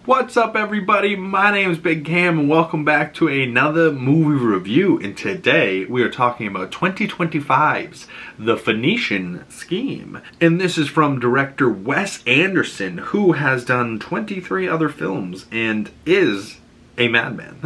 What's up, everybody? My name is Big Cam and welcome back to another movie review. And today we are talking about 2025's The Phoenician Scheme. And this is from director Wes Anderson, who has done 23 other films and is a madman.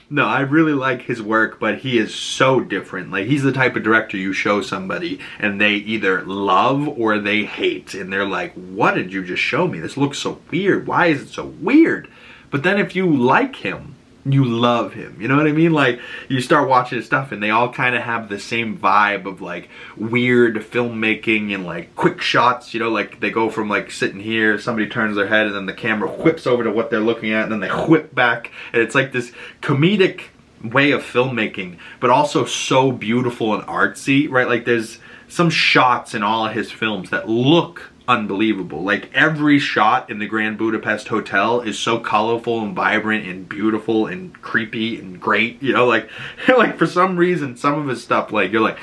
No, I really like his work, but he is so different. Like, he's the type of director you show somebody and they either love or they hate. And they're like, what did you just show me? This looks so weird. Why is it so weird? But then if you like him, you love him. You know what I mean? Like, you start watching his stuff and they all kind of have the same vibe of like weird filmmaking and like quick shots, you know, like they go from like sitting here, somebody turns their head and then the camera whips over to what they're looking at and then they whip back. And it's like this comedic way of filmmaking, but also so beautiful and artsy, right? Like there's some shots in all of his films that look unbelievable. Like every shot in the Grand Budapest Hotel is so colorful and vibrant and beautiful and creepy and great, you know, like like for some reason some of his stuff, like you're like,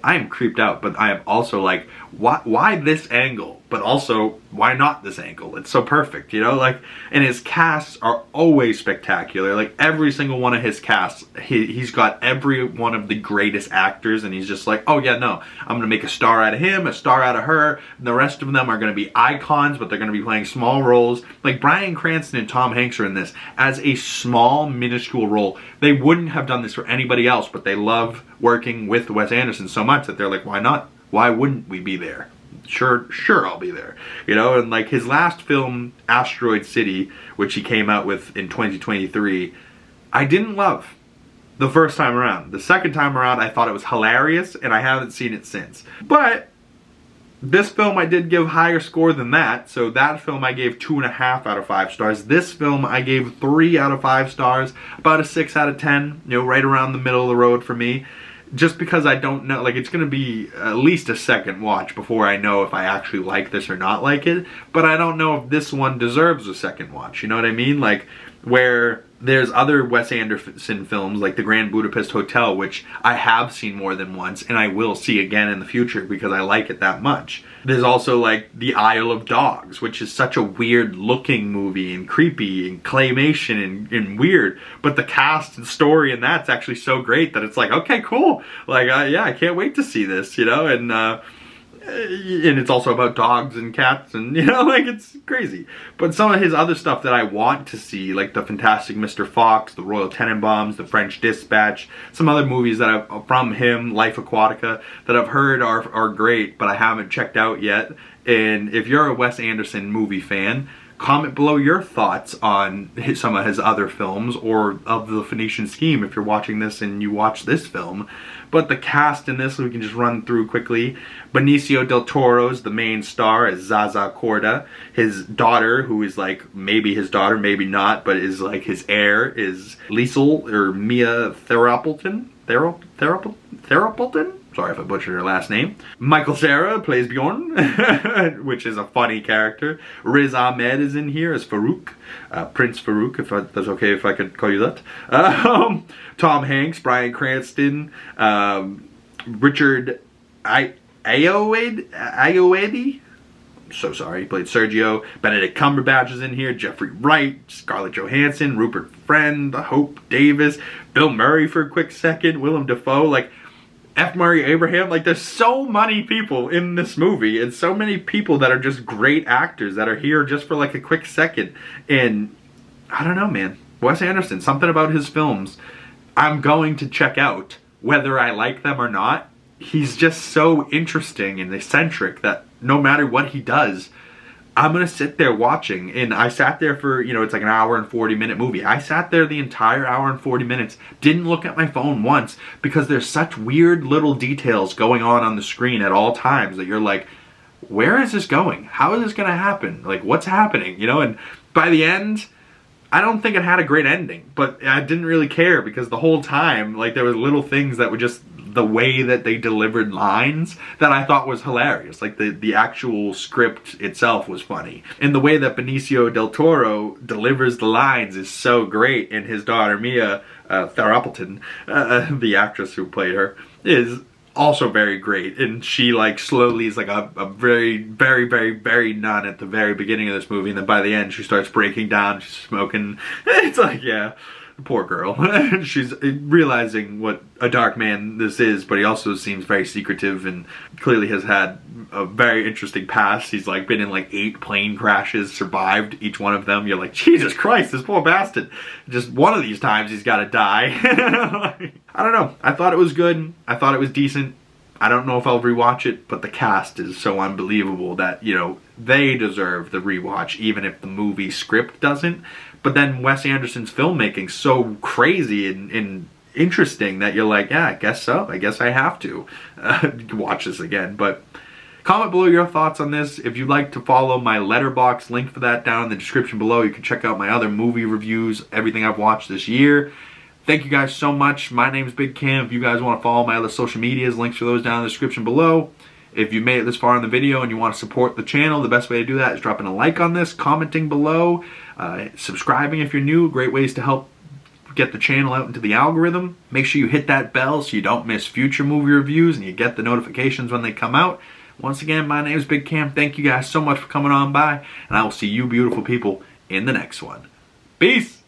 I am creeped out, but I am also like, why this angle? But also, why not this angle? It's so perfect, you know? Like, and his casts are always spectacular. Like, every single one of his casts, he's got every one of the greatest actors, and he's just like, oh yeah, no, I'm gonna make a star out of him, a star out of her, and the rest of them are gonna be icons, but they're gonna be playing small roles. Like, Bryan Cranston and Tom Hanks are in this as a small, minuscule role. They wouldn't have done this for anybody else, but they love working with Wes Anderson so much that they're like, why not? Why wouldn't we be there? Sure, I'll be there. You know, and like his last film, Asteroid City, which he came out with in 2023, I didn't love the first time around. The second time around, I thought it was hilarious, and I haven't seen it since. But this film I did give higher score than that. So that film I gave 2.5 out of 5 stars. This film I gave 3 out of 5 stars. About a 6 out of 10, you know, right around the middle of the road for me. Just because I don't know, like, it's going to be at least a second watch before I know if I actually like this or not like it. But I don't know if this one deserves a second watch, you know what I mean? Like, where there's other Wes Anderson films, like The Grand Budapest Hotel, which I have seen more than once, and I will see again in the future because I like it that much. There's also, like, The Isle of Dogs, which is such a weird-looking movie, and creepy, and claymation, and weird, but the cast and story in that's actually so great that it's like, okay, cool, like, yeah, I can't wait to see this, you know, and it's also about dogs and cats and, you know, like, it's crazy. But some of his other stuff that I want to see, like The Fantastic Mr. Fox, The Royal Tenenbaums, The French Dispatch, some other movies that I've, from him, Life Aquatica, that I've heard are great, but I haven't checked out yet. And if you're a Wes Anderson movie fan, comment below your thoughts on some of his other films or of The Phoenician Scheme if you're watching this and you watch this film. But the cast in this, we can just run through quickly. Benicio del Toro's the main star as Zaza Corda. His daughter, who is like maybe his daughter, maybe not, but is like his heir, is Liesl or Mia Therapulton. Therapulton? Sorry if I butchered her last name. Michael Cera plays Bjorn, which is a funny character. Riz Ahmed is in here as Farouk. Prince Farouk, if that's okay if I could call you that. Tom Hanks, Bryan Cranston, Richard Ayoade. So sorry, he played Sergio. Benedict Cumberbatch is in here. Jeffrey Wright, Scarlett Johansson, Rupert Friend, Hope Davis, Bill Murray for a quick second, Willem Dafoe, like F. Murray Abraham. Like, there's so many people in this movie and so many people that are just great actors that are here just for like a quick second. And I don't know, man. Wes Anderson, something about his films I'm going to check out whether I like them or not. He's just so interesting and eccentric that no matter what he does, I'm going to sit there watching. And I sat there for, you know, it's like an hour and 40-minute movie. I sat there the entire hour and 40 minutes, didn't look at my phone once, because there's such weird little details going on the screen at all times that you're like, where is this going? How is this going to happen? Like, what's happening? You know, and by the end, I don't think it had a great ending, but I didn't really care because the whole time, like, there was little things that were just the way that they delivered lines that I thought was hilarious. Like the actual script itself was funny. And the way that Benicio del Toro delivers the lines is so great. And his daughter Mia Therapulton, the actress who played her, is also very great, and she like slowly is like a very, very, very, very nun at the very beginning of this movie, and then by the end she starts breaking down, she's smoking. It's like, yeah, poor girl. She's realizing what a dark man this is, but he also seems very secretive and clearly has had a very interesting past. He's like been in like 8 plane crashes, survived each one of them. You're like, Jesus Christ, this poor bastard. Just one of these times he's gotta die. I don't know. I thought it was good. I thought it was decent. I don't know if I'll rewatch it, but the cast is so unbelievable that, you know, they deserve the rewatch, even if the movie script doesn't. But then Wes Anderson's filmmaking's so crazy and interesting that you're like, yeah, I guess so. I guess I have to watch this again. But comment below your thoughts on this. If you'd like to follow my Letterboxd, link for that down in the description below. You can check out my other movie reviews, everything I've watched this year. Thank you guys so much. My name's Big Cam. If you guys want to follow my other social medias, links for those down in the description below. If you made it this far in the video and you want to support the channel, the best way to do that is dropping a like on this, commenting below, subscribing if you're new. Great ways to help get the channel out into the algorithm. Make sure you hit that bell so you don't miss future movie reviews and you get the notifications when they come out. Once again, my name is Big Cam. Thank you guys so much for coming on by, and I will see you beautiful people in the next one. Peace!